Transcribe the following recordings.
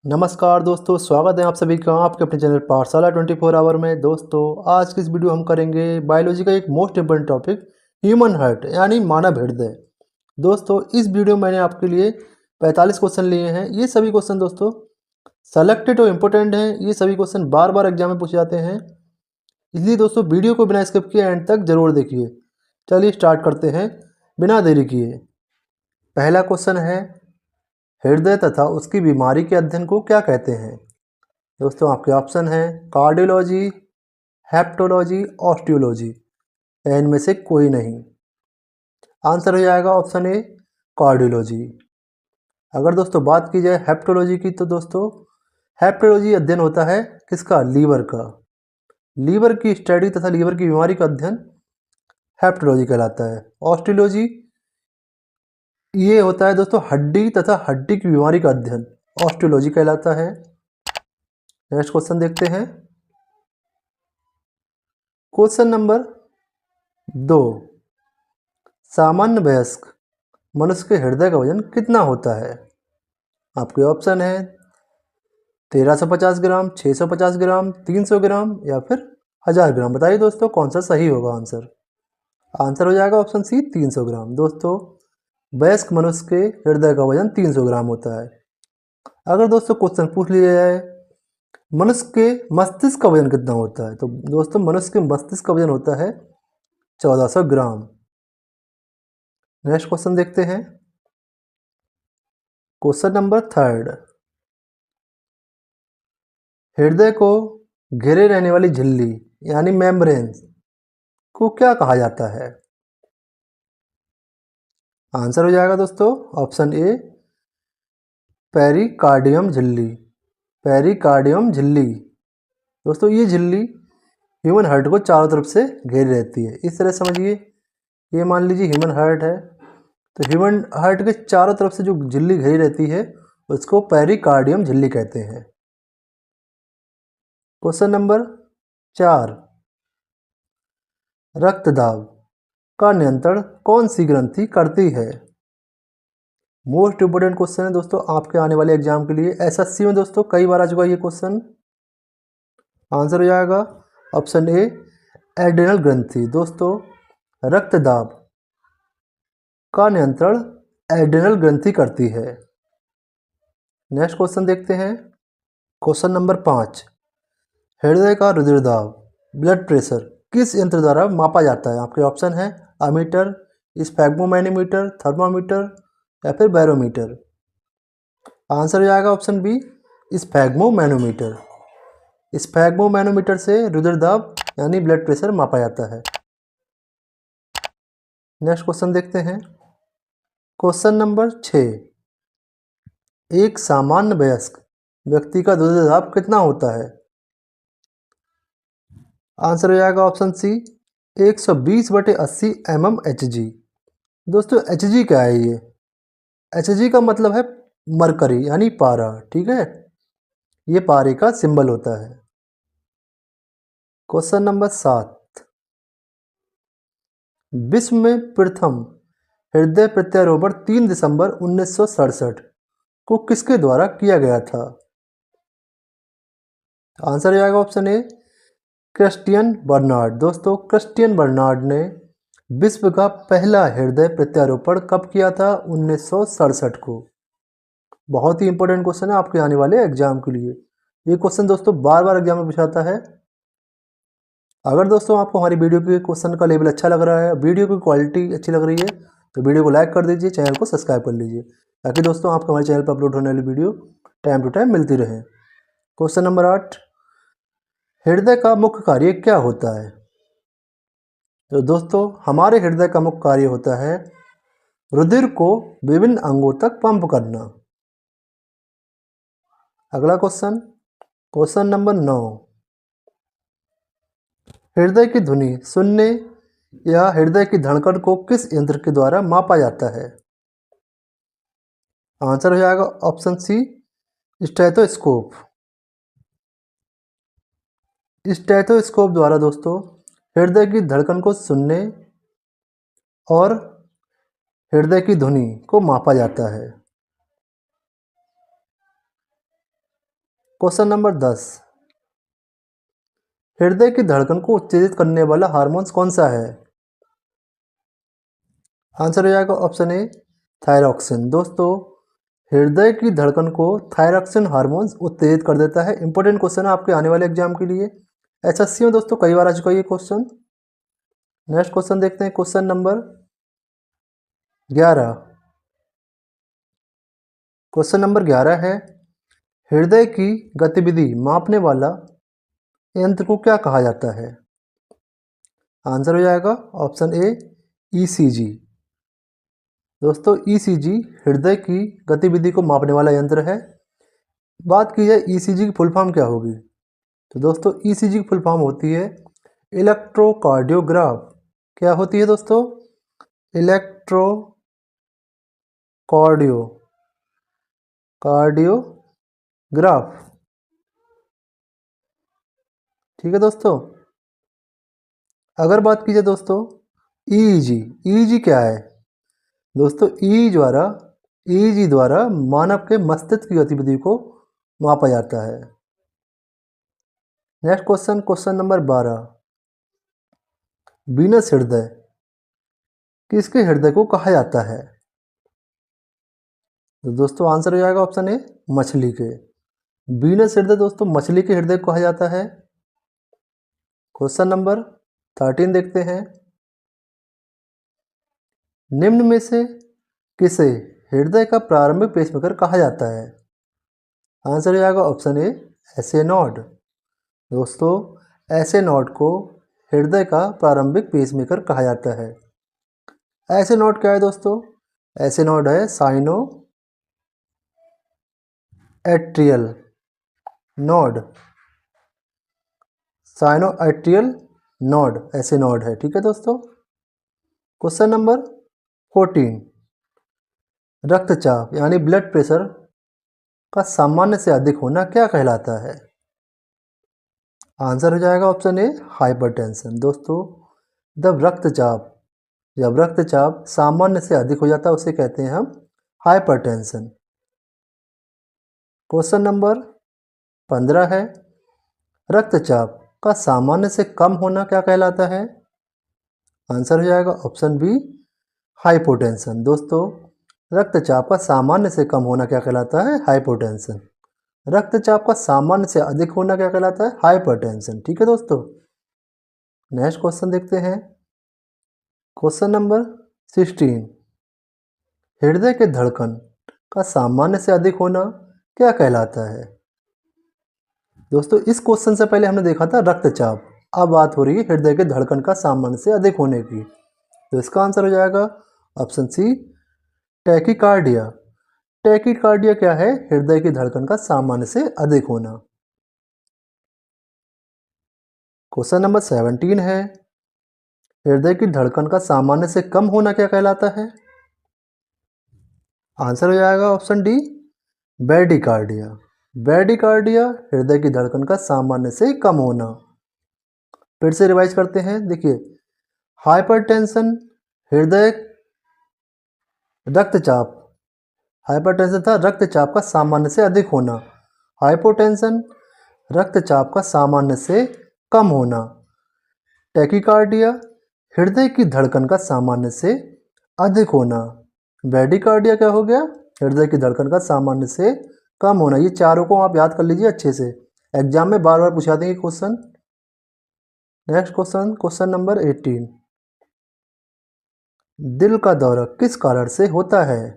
नमस्कार दोस्तों, स्वागत है आप सभी का आपके अपने चैनल पाठशाला 24 आवर में। दोस्तों, आज की इस वीडियो हम करेंगे बायोलॉजी का एक most important topic, human heart यानी मानव हृदय। दोस्तों, इस वीडियो में मैंने आपके लिए 45 क्वेश्चन लिए हैं। ये सभी क्वेश्चन दोस्तों सेलेक्टेड और इम्पोर्टेंट हैं। ये सभी क्वेश्चन बार बार एग्जाम में पूछे जाते हैं, इसलिए दोस्तों वीडियो को बिना स्किप किए एंड तक जरूर देखिए। चलिए स्टार्ट करते हैं बिना देरी किए। पहला क्वेश्चन है, हृदय तथा उसकी बीमारी के अध्ययन को क्या कहते हैं? दोस्तों, आपके ऑप्शन हैं कार्डियोलॉजी, हेप्टोलॉजी, ऑस्टियोलॉजी, या इनमें से कोई नहीं। आंसर हो जाएगा ऑप्शन ए कार्डियोलॉजी। अगर दोस्तों बात की जाए हेप्टोलॉजी की, तो दोस्तों हेप्टोलॉजी अध्ययन होता है किसका? लीवर का। लीवर की स्टडी तथा लीवर की बीमारी का अध्ययन हेप्टोलॉजी कहलाता है। ऑस्टियोलॉजी ये होता है दोस्तों हड्डी तथा हड्डी की बीमारी का अध्ययन, ऑस्टियोलॉजी कहलाता है। नेक्स्ट क्वेश्चन देखते हैं। क्वेश्चन नंबर 2, सामान्य वयस्क मनुष्य के हृदय का वजन कितना होता है? आपके ऑप्शन है 1350 ग्राम, 650 ग्राम, 300 ग्राम या फिर 1000 ग्राम। बताइए दोस्तों कौन सा सही होगा आंसर? आंसर हो जाएगा ऑप्शन सी 300 ग्राम। दोस्तों, वयस्क मनुष्य के हृदय का वजन 300 ग्राम होता है। अगर दोस्तों क्वेश्चन पूछ लिया जाए मनुष्य के मस्तिष्क का वजन कितना होता है, तो दोस्तों मनुष्य के मस्तिष्क का वजन होता है 1400 ग्राम। नेक्स्ट क्वेश्चन देखते हैं। क्वेश्चन नंबर 3, हृदय को घेरे रहने वाली झिल्ली यानी मेम्ब्रेन को क्या कहा जाता है? आंसर हो जाएगा दोस्तों ऑप्शन ए पेरिकार्डियम झिल्ली। पेरिकार्डियम झिल्ली दोस्तों, ये झिल्ली ह्यूमन हार्ट को चारों तरफ से घेरे रहती है। इस तरह समझिए, ये मान लीजिए ह्यूमन हार्ट है, तो ह्यूमन हार्ट के चारों तरफ से जो झिल्ली घेरी रहती है उसको पेरिकार्डियम झिल्ली कहते हैं। क्वेश्चन नंबर 4, रक्तदाब का नियंत्रण कौन सी ग्रंथि करती है? मोस्ट इंपोर्टेंट क्वेश्चन है दोस्तों आपके आने वाले एग्जाम के लिए। एसएससी में दोस्तों कई बार आ चुका है ये क्वेश्चन। आंसर हो जाएगा ऑप्शन ए एड्रिनल ग्रंथि। दोस्तों, रक्तदाब का नियंत्रण एड्रिनल ग्रंथि करती है। नेक्स्ट क्वेश्चन देखते हैं। क्वेश्चन नंबर 5, हृदय का रुधिरदाब ब्लड प्रेशर किस यंत्र द्वारा मापा जाता है? आपके ऑप्शन है अमीटर, स्फैग्मोमैनोमीटर, थर्मामीटर या फिर बैरोमीटर। आंसर हो जाएगा ऑप्शन बी स्फैग्मोमैनोमीटर। स्फैग्मोमैनोमीटर से रुधिरदाब यानी ब्लड प्रेशर मापा जाता है। नेक्स्ट क्वेश्चन देखते हैं। क्वेश्चन नंबर 6, एक सामान्य वयस्क व्यक्ति का रुधिरदाब कितना होता है? आंसर हो जाएगा ऑप्शन सी 120/80 mmHg। दोस्तों, Hg क्या है? ये Hg का मतलब है मरकरी यानी पारा, ठीक है, ये पारे का सिंबल होता है। क्वेश्चन नंबर 7, विश्व में प्रथम हृदय प्रत्यारोपण 3 दिसंबर 1967 को किसके द्वारा किया गया था? आंसर हो जाएगा ऑप्शन ए क्रिस्टियन बर्नार्ड। दोस्तों, क्रिस्टियन बर्नार्ड ने विश्व का पहला हृदय प्रत्यारोपण कब किया था? 1967 को। बहुत ही इंपॉर्टेंट क्वेश्चन है आपके आने वाले एग्जाम के लिए। ये क्वेश्चन दोस्तों बार बार एग्जाम में पूछाता है। अगर दोस्तों आपको हमारी वीडियो के क्वेश्चन का लेवल अच्छा लग रहा है, वीडियो की क्वालिटी अच्छी लग रही है, तो वीडियो को लाइक कर दीजिए, चैनल को सब्सक्राइब कर लीजिए, ताकि दोस्तों आपको हमारे चैनल पर अपलोड होने वाली वीडियो टाइम टू टाइम मिलती रहे। क्वेश्चन नंबर 8, हृदय का मुख्य कार्य क्या होता है? तो दोस्तों, हमारे हृदय का मुख्य कार्य होता है रुधिर को विभिन्न अंगों तक पंप करना। अगला क्वेश्चन, क्वेश्चन नंबर 9, हृदय की ध्वनि सुनने या हृदय की धड़कन को किस यंत्र के द्वारा मापा जाता है? आंसर हो जाएगा ऑप्शन सी स्टेथोस्कोप। स्टेथोस्कोप द्वारा दोस्तों हृदय की धड़कन को सुनने और हृदय की ध्वनि को मापा जाता है। क्वेश्चन नंबर 10, हृदय की धड़कन को उत्तेजित करने वाला हार्मोन कौन सा है? आंसर हो जाएगा ऑप्शन ए थायरॉक्सिन। दोस्तों, हृदय की धड़कन को थायरॉक्सिन हार्मोन उत्तेजित कर देता है। इंपॉर्टेंट क्वेश्चन है आपके आने वाले एग्जाम के लिए। एसएससी में दोस्तों कई बार आ चुका है ये क्वेश्चन। नेक्स्ट क्वेश्चन देखते हैं, क्वेश्चन नंबर 11। क्वेश्चन नंबर 11 है, हृदय की गतिविधि मापने वाला यंत्र को क्या कहा जाता है? आंसर हो जाएगा ऑप्शन ए ईसीजी। दोस्तों, ईसीजी हृदय की गतिविधि को मापने वाला यंत्र है। बात की जाए ईसीजी की फुल फॉर्म क्या होगी, तो दोस्तों ईसीजी की फुल फॉर्म होती है इलेक्ट्रोकार्डियोग्राफ। क्या होती है दोस्तों? कार्डियोग्राफ। ठीक है दोस्तों। अगर बात की जाए दोस्तों ईईजी, ईईजी क्या है दोस्तों? ईईजी द्वारा मानव के मस्तिष्क की गतिविधि को मापा जाता है। Next question, question number 12, Venus हृदय किसके हृदय को कहा जाता है? तो दोस्तों आंसर हो जाएगा ऑप्शन ए मछली के। वीनस हृदय दोस्तों मछली के हृदय को कहा जाता है। क्वेश्चन नंबर 13 देखते हैं, निम्न में से किसे हृदय का प्रारंभिक पेसमेकर कहा जाता है? आंसर हो जाएगा ऑप्शन ए एसए नोड। दोस्तों, एसए नोड को हृदय का प्रारंभिक पेसमेकर कहा जाता है। एसए नोड क्या है दोस्तों? एसए नोड है cyano atrial node. Cyano atrial node SA node है। ठीक है दोस्तों। क्वेश्चन नंबर 14, रक्तचाप यानी ब्लड प्रेशर का सामान्य से अधिक होना क्या कहलाता है? आंसर हो जाएगा ऑप्शन ए हाइपरटेंशन। दोस्तों, जब रक्तचाप सामान्य से अधिक हो जाता है उसे कहते हैं हम हाइपरटेंशन। क्वेश्चन नंबर 15 है, रक्तचाप का सामान्य से कम होना क्या कहलाता है? आंसर हो जाएगा ऑप्शन बी हाइपोटेंशन। दोस्तों, रक्तचाप का सामान्य से कम होना क्या कहलाता है? हाइपोटेंशन। रक्तचाप का सामान्य से अधिक होना क्या कहलाता है? हाइपरटेंशन। ठीक है दोस्तों। नेक्स्ट क्वेश्चन देखते हैं, क्वेश्चन नंबर 16, हृदय के धड़कन का सामान्य से अधिक होना क्या कहलाता है? दोस्तों, इस क्वेश्चन से पहले हमने देखा था रक्तचाप, अब बात हो रही है हृदय के धड़कन का सामान्य से अधिक होने की। तो इसका आंसर हो जाएगा ऑप्शन सी टैकीकार्डिया। टैकीकार्डिया क्या है? हृदय की धड़कन का सामान्य से अधिक होना। क्वेश्चन नंबर 17 है, हृदय की धड़कन का सामान्य से कम होना क्या कहलाता है? आंसर हो जाएगा ऑप्शन डी ब्रैडीकार्डिया। ब्रैडीकार्डिया हृदय की धड़कन का सामान्य से कम होना। फिर से रिवाइज करते हैं, देखिए हाइपरटेंशन हृदय रक्तचाप, हाइपरटेंशन था रक्तचाप का सामान्य से अधिक होना, हाइपोटेंशन रक्तचाप का सामान्य से कम होना, टैकीकार्डिया हृदय की धड़कन का सामान्य से अधिक होना, ब्रैडीकार्डिया क्या हो गया? हृदय की धड़कन का सामान्य से कम होना। ये चारों को आप याद कर लीजिए अच्छे से, एग्जाम में बार बार पूछा देंगे question. Next question, question number 18, दिल का दौरा किस कारण से होता है?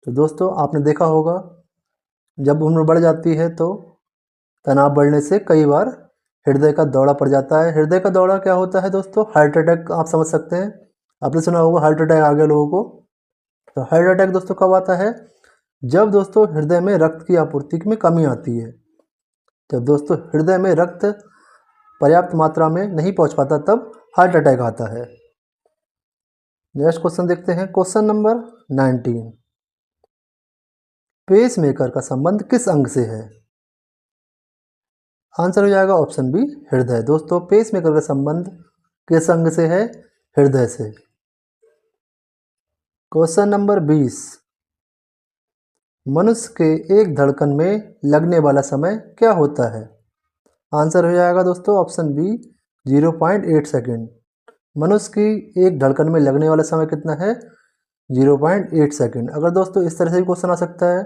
तो दोस्तों, आपने देखा होगा जब उम्र बढ़ जाती है तो तनाव बढ़ने से कई बार हृदय का दौरा पड़ जाता है। हृदय का दौरा क्या होता है दोस्तों? हार्ट अटैक आप समझ सकते हैं, आपने सुना होगा हार्ट अटैक आ गया लोगों को। तो हार्ट अटैक दोस्तों कब आता है? जब दोस्तों हृदय में रक्त की आपूर्ति में कमी आती है। जब दोस्तों हृदय में रक्त पर्याप्त मात्रा में नहीं पहुंच पाता तब हार्ट अटैक आता है। नेक्स्ट क्वेश्चन देखते हैं, क्वेश्चन नंबर 19, पेस मेकर का संबंध किस अंग से है? आंसर हो जाएगा ऑप्शन बी हृदय। दोस्तों, पेस मेकर का संबंध किस अंग से है? हृदय से। क्वेश्चन नंबर 20, मनुष्य के एक धड़कन में लगने वाला समय क्या होता है? आंसर हो जाएगा दोस्तों ऑप्शन बी 0.8 सेकेंड। मनुष्य की एक धड़कन में लगने वाला समय कितना है? 0.8 सेकेंड। अगर दोस्तों इस तरह से भी क्वेश्चन आ सकता है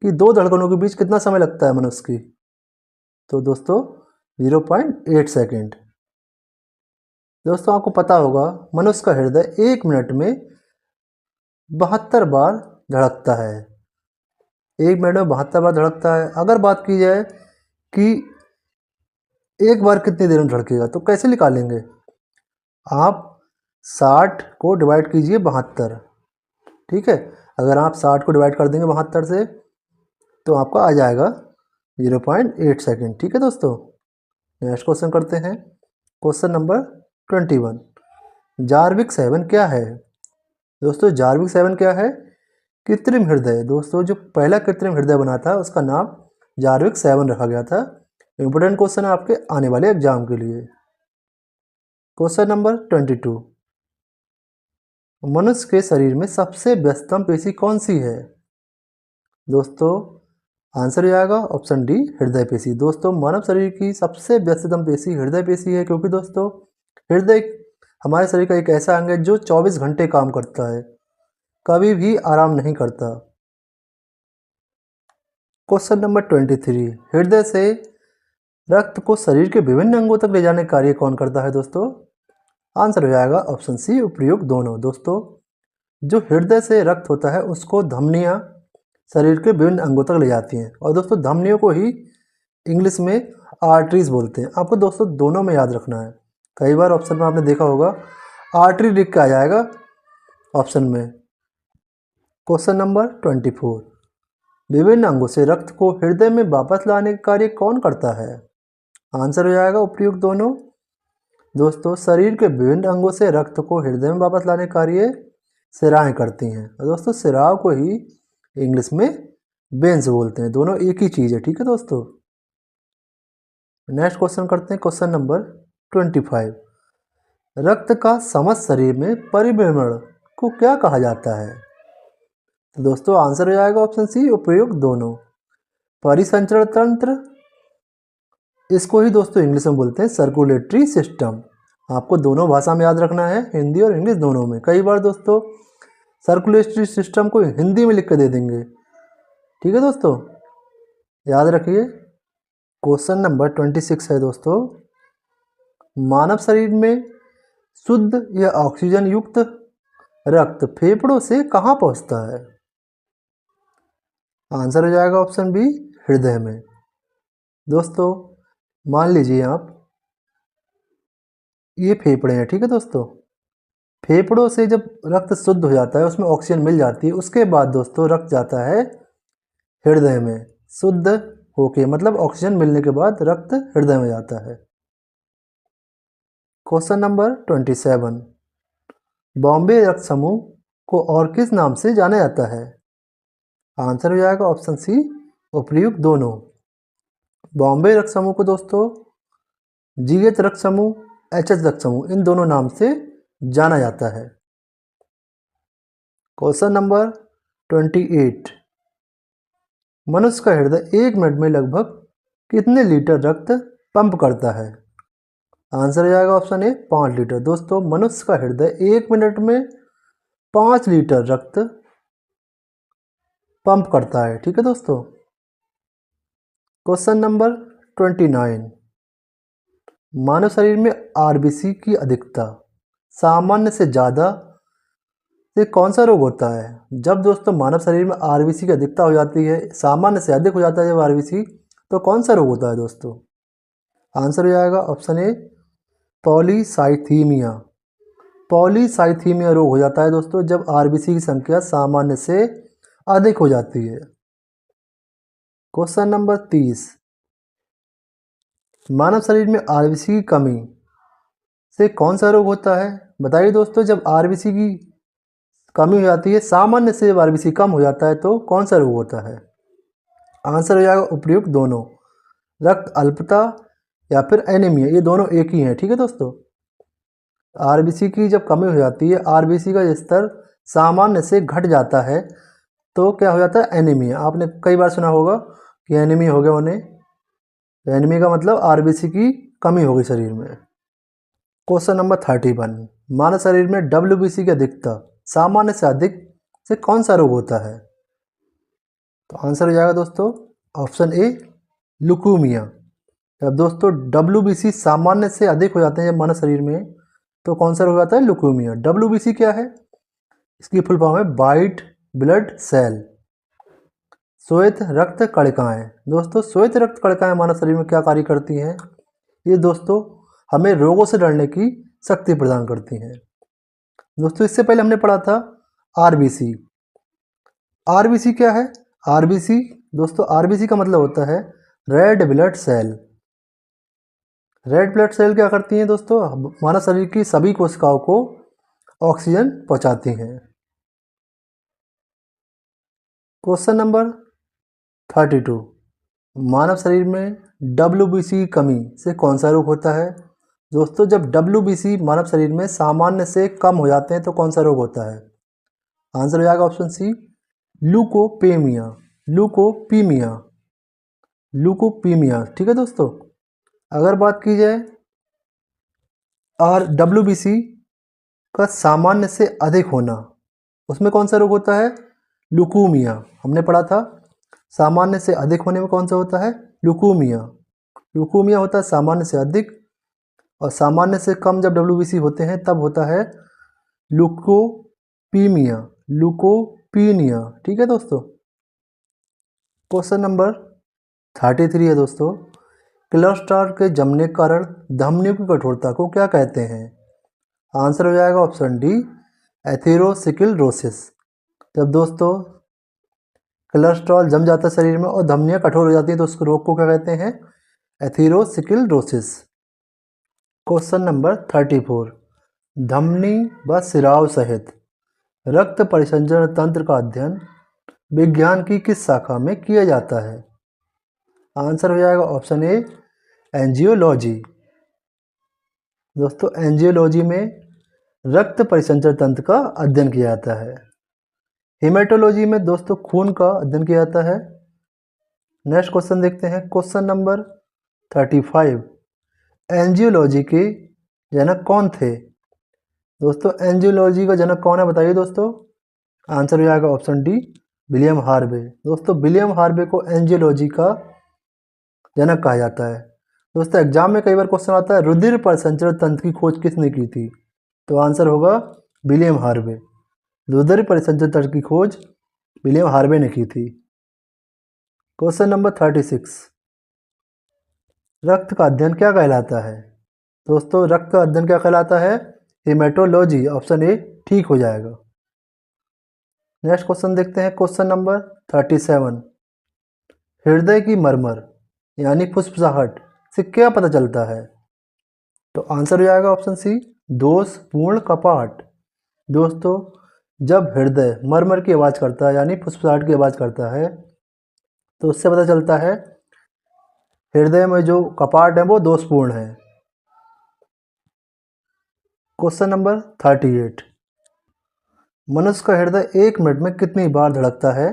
कि दो धड़कनों के बीच कितना समय लगता है मनुष्य की, तो दोस्तों 0.8 सेकेंड। दोस्तों आपको पता होगा मनुष्य का हृदय 1 मिनट में 72 बार धड़कता है। 1 मिनट में 72 बार धड़कता है। अगर बात की जाए कि एक बार कितनी देर में धड़केगा, तो कैसे निकालेंगे? आप 60 को डिवाइड कीजिए 72, ठीक है। अगर आप 60 को डिवाइड कर देंगे 72 से तो आपका आ जाएगा 0.8 सेकेंड, ठीक है दोस्तों। नेक्स्ट क्वेश्चन करते हैं, क्वेश्चन नंबर 21। जार्विक 7 क्या है? दोस्तों जार्विक 7 क्या है? कृत्रिम हृदय। दोस्तों जो पहला कृत्रिम हृदय बना था उसका नाम जार्विक 7 रखा गया था। इंपोर्टेंट क्वेश्चन है आपके आने वाले एग्जाम के लिए। Question number 22। मनुष्य के शरीर में सबसे व्यस्तम पेशी कौन सी है? दोस्तों आंसर हो जाएगा ऑप्शन डी हृदय पेशी। दोस्तों मानव शरीर की सबसे व्यस्ततम पेशी हृदय पेशी है, क्योंकि दोस्तों हृदय हमारे शरीर का एक ऐसा अंग है जो 24 घंटे काम करता है, कभी भी आराम नहीं करता। Question number 23। हृदय से रक्त को शरीर के विभिन्न अंगों तक ले जाने का कार्य कौन करता है? दोस्तों आंसर हो जाएगा ऑप्शन सी उपयुक्त दोनों। दोस्तों जो हृदय से रक्त होता है उसको धमनियाँ शरीर के विभिन्न अंगों तक ले जाती हैं, और दोस्तों धमनियों को ही इंग्लिश में आर्टरीज बोलते हैं। आपको दोस्तों दोनों में याद रखना है। कई बार ऑप्शन में आपने देखा होगा आर्टरी लिख के आ जाएगा ऑप्शन में। Question number 24। विभिन्न अंगों से रक्त को हृदय में वापस लाने का कार्य कौन करता है? आंसर हो जाएगा उपयुक्त दोनों। दोस्तों शरीर के विभिन्न अंगों से रक्त को हृदय में वापस लाने का कार्य सिराएं करती हैं, और दोस्तों सिराओं को ही इंग्लिश में वेन्स बोलते हैं। दोनों एक ही चीज़ है, ठीक है दोस्तों। नेक्स्ट क्वेश्चन करते हैं, क्वेश्चन नंबर 25। रक्त का समस्त शरीर में परिभ्रमण को क्या कहा जाता है? तो दोस्तों आंसर हो जाएगा ऑप्शन सी उपयुक्त दोनों। परिसंचरण तंत्र, इसको ही दोस्तों इंग्लिश में बोलते हैं सर्कुलेटरी सिस्टम। आपको दोनों भाषा में याद रखना है, हिंदी और इंग्लिश दोनों में। कई बार दोस्तों सर्कुलेटरी सिस्टम को हिंदी में लिख कर दे देंगे, ठीक है दोस्तों, याद रखिए। क्वेश्चन नंबर 26 है दोस्तों। मानव शरीर में शुद्ध या ऑक्सीजन युक्त रक्त फेफड़ों से कहाँ पहुँचता है? आंसर हो जाएगा ऑप्शन बी हृदय में। दोस्तों मान लीजिए आप ये फेफड़े हैं, ठीक है दोस्तों। फेफड़ों से जब रक्त शुद्ध हो जाता है, उसमें ऑक्सीजन मिल जाती है, उसके बाद दोस्तों रक्त जाता है हृदय में शुद्ध होके, मतलब ऑक्सीजन मिलने के बाद रक्त हृदय में जाता है। Question number 27। बॉम्बे रक्त समूह को और किस नाम से जाना जाता है? आंसर हो जाएगा ऑप्शन सी उपयुक्त दोनों। बॉम्बे रक्त समूह को दोस्तों जीएच रक्त समूह, एचएच रक्त समूह, इन दोनों नाम से जाना जाता है। Question number 28। मनुष्य का हृदय 1 मिनट में लगभग कितने लीटर रक्त पंप करता है? आंसर हो जाएगा ऑप्शन ए 5 लीटर। दोस्तों मनुष्य का हृदय 1 मिनट में 5 लीटर रक्त पंप करता है, ठीक है दोस्तों। Question number 29। मानव शरीर में आरबीसी की अधिकता सामान्य से ज़्यादा से कौन सा रोग होता है? जब दोस्तों मानव शरीर में आरबीसी की अधिकता हो जाती है, सामान्य से अधिक हो जाता है जब आरबीसी, तो कौन सा रोग होता है दोस्तों? आंसर हो जाएगा ऑप्शन ए पॉलीसाइथीमिया। पॉलीसाइथीमिया रोग हो जाता है दोस्तों जब आरबीसी की संख्या सामान्य से अधिक हो जाती है। Question number 30। मानव शरीर में आरबीसी की कमी से कौन सा रोग होता है? बताइए दोस्तों, जब आरबीसी की कमी हो जाती है, सामान्य से जब आरबीसी कम हो जाता है, तो कौन सा रोग होता है? आंसर हो जाएगा उपयुक्त दोनों। रक्त अल्पता या फिर एनीमिया, ये दोनों एक ही हैं, ठीक है दोस्तों। आरबीसी की जब कमी हो जाती है, आरबीसी का स्तर सामान्य से घट जाता है, तो क्या हो जाता है, एनीमिया। आपने कई बार सुना होगा कि एनीमिया हो गया उन्हें। तो एनीमिया का मतलब आरबीसी की कमी होगी शरीर में। क्वेश्चन नंबर 31, मानव शरीर में डब्ल्यूबीसी की अधिकता सामान्य से अधिक से कौन सा रोग होता है? तो आंसर हो जाएगा दोस्तों ऑप्शन ए, लुकुमिया। जब दोस्तों डब्ल्यूबीसी सामान्य से अधिक हो जाते हैं जब मानव शरीर में, तो कौन सा रोग आता है? लुकुमिया। डब्ल्यूबीसी क्या है? इसकी फुल फॉर्म है वाइट ब्लड सेल, श्वेत रक्त कणिकाएं। दोस्तों श्वेत रक्त कणिकाएं मानव शरीर में क्या कार्य करती हैं? ये दोस्तों हमें रोगों से लड़ने की शक्ति प्रदान करती हैं। दोस्तों इससे पहले हमने पढ़ा था आरबीसी। आरबीसी क्या है? आरबीसी दोस्तों, आरबीसी का मतलब होता है red blood cell. Red blood cell क्या करती हैं दोस्तों? मानव शरीर की सभी कोशिकाओं को ऑक्सीजन पहुंचाती हैं। क्वेश्चन नंबर 32, मानव शरीर में डब्ल्यूबीसी की कमी से कौन सा रोग होता है? दोस्तों जब डब्ल्यूबीसी मानव शरीर में सामान्य से कम हो जाते हैं तो कौन सा रोग होता है? आंसर हो जाएगा ऑप्शन सी, ल्यूकोपेमिया। ल्यूकोपीमिया, ल्यूकोपीमिया। ठीक है दोस्तों। अगर बात की जाए और डब्ल्यूबीसी का सामान्य से अधिक होना, उसमें कौन सा रोग होता है? ल्यूकोमिया। हमने पढ़ा था सामान्य से अधिक होने में कौन सा होता है? ल्यूकोमिया। ल्यूकोमिया होता है सामान्य से अधिक, और सामान्य से कम जब डब्ल्यूबीसी होते हैं तब होता है ल्यूकोपीमिया, ल्यूकोपीनिया। ठीक है दोस्तों। क्वेश्चन नंबर 33 है दोस्तों, क्लस्टर के जमने के कारण धमनियों की कठोरता को क्या कहते हैं? आंसर हो जाएगा ऑप्शन डी, एथेरोस्क्लेरोसिस। जब दोस्तों कोलेस्ट्रॉल जम जाता है शरीर में और धमनियाँ कठोर हो जाती हैं तो उस रोग को क्या कहते हैं? एथेरोस्क्लेरोसिस। क्वेश्चन नंबर 34, धमनी व सिराव सहित रक्त परिसंचरण तंत्र का अध्ययन विज्ञान की किस शाखा में किया जाता है? आंसर हो जाएगा ऑप्शन ए, एंजियोलॉजी। दोस्तों एंजियोलॉजी में रक्त परिसंचरण तंत्र का अध्ययन किया जाता है। हेमेटोलॉजी में दोस्तों खून का अध्ययन किया जाता है। नेक्स्ट क्वेश्चन देखते हैं, क्वेश्चन नंबर 35, एंजियोलॉजी के जनक कौन थे? दोस्तों एंजियोलॉजी का जनक कौन है बताइए दोस्तों? आंसर हो जाएगा ऑप्शन डी, विलियम हार्वे। दोस्तों विलियम हार्वे को एंजियोलॉजी का जनक कहा जाता है। दोस्तों एग्जाम में कई बार क्वेश्चन आता है रुधिर परिसंचरण तंत्र की खोज किसने की थी? तो आंसर होगा विलियम हार्वे। रुधिर परिसंचरण तंत्र की खोज विलियम हार्वे ने की थी। क्वेश्चन नंबर 36, रक्त का अध्ययन क्या कहलाता है? दोस्तों रक्त का अध्ययन क्या कहलाता है? हेमेटोलॉजी। ऑप्शन ए ठीक हो जाएगा। नेक्स्ट क्वेश्चन देखते हैं, क्वेश्चन नंबर 37, हृदय की मरमर यानी फुसफुसाहट से क्या पता चलता है? तो आंसर हो जाएगा ऑप्शन सी, दोषपूर्ण कपाट। दोस्तों जब हृदय मरमर की आवाज़ करता है यानी फुसफुसाहट की आवाज़ करता है तो उससे पता चलता है हृदय में जो कपाट है वो दोषपूर्ण है। क्वेश्चन नंबर 38, मनुष्य का हृदय 1 मिनट में कितनी बार धड़कता है?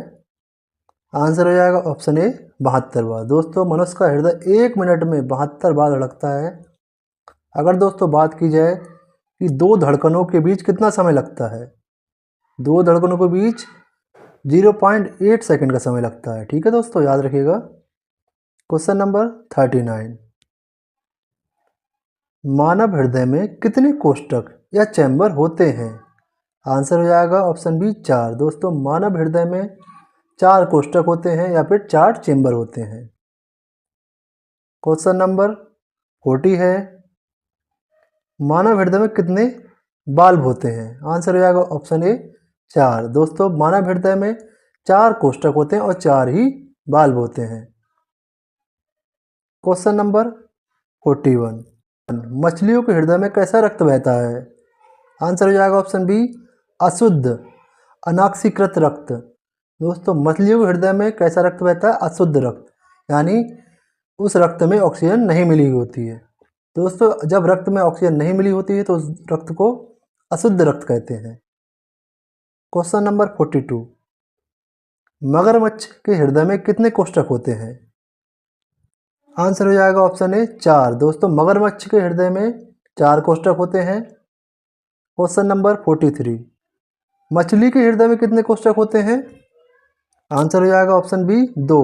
आंसर हो जाएगा ऑप्शन ए, 72 बार। दोस्तों मनुष्य का हृदय 1 मिनट में 72 बार धड़कता है। अगर दोस्तों बात की जाए कि दो धड़कनों के बीच कितना समय लगता है, दो धड़कनों के बीच 0.8 सेकंड का समय लगता है। ठीक है दोस्तों, याद रखिएगा। क्वेश्चन नंबर 39, मानव हृदय में कितने कोष्ठक या चैम्बर होते हैं? आंसर हो जाएगा ऑप्शन बी, 4। दोस्तों मानव हृदय में 4 कोष्ठक होते हैं या फिर 4 चैम्बर होते हैं। क्वेश्चन नंबर 40 है, मानव हृदय में कितने बाल्ब होते हैं? आंसर हो जाएगा ऑप्शन ए, 4। दोस्तों मानव हृदय में 4 कोष्ठक होते हैं और 4 ही बाल्ब होते हैं। क्वेश्चन नंबर 41, मछलियों के हृदय में कैसा रक्त बहता है? आंसर हो जाएगा ऑप्शन बी, अशुद्ध अनॉक्सीकृत रक्त। दोस्तों मछलियों के हृदय में कैसा रक्त बहता है? अशुद्ध रक्त, यानी उस रक्त में ऑक्सीजन नहीं मिली होती है। दोस्तों जब रक्त में ऑक्सीजन नहीं मिली होती है तो उस रक्त को अशुद्ध रक्त कहते हैं। क्वेश्चन नंबर 42, मगरमच्छ के हृदय में कितने कोष्ठक होते हैं? आंसर हो जाएगा ऑप्शन ए 4। दोस्तों मगरमच्छ के हृदय में 4 कोष्ठक होते हैं। क्वेश्चन नंबर 43, मछली के हृदय में कितने कोष्ठक होते हैं? आंसर हो जाएगा ऑप्शन बी 2।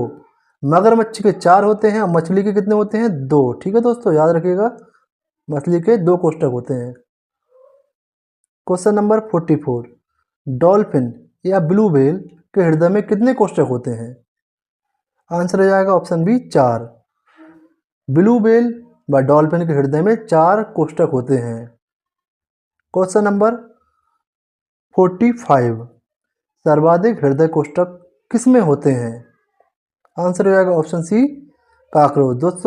मगरमच्छ के 4 होते हैं और मछली के कितने होते हैं? 2। ठीक है दोस्तों, याद रखिएगा, मछली के 2 कोष्ठक होते हैं। क्वेश्चन नंबर 44, डॉल्फिन या ब्लू व्हेल के हृदय में कितने कोष्ठक होते हैं? आंसर हो जाएगा ऑप्शन बी 4। ब्लू व्हेल व डॉल्फिन के हृदय में 4 कोष्ठक होते हैं। क्वेश्चन नंबर 45, सर्वाधिक हृदय कोष्ठक किसमें होते हैं? आंसर हो जाएगा ऑप्शन सी, कॉकरोच। दोस्तों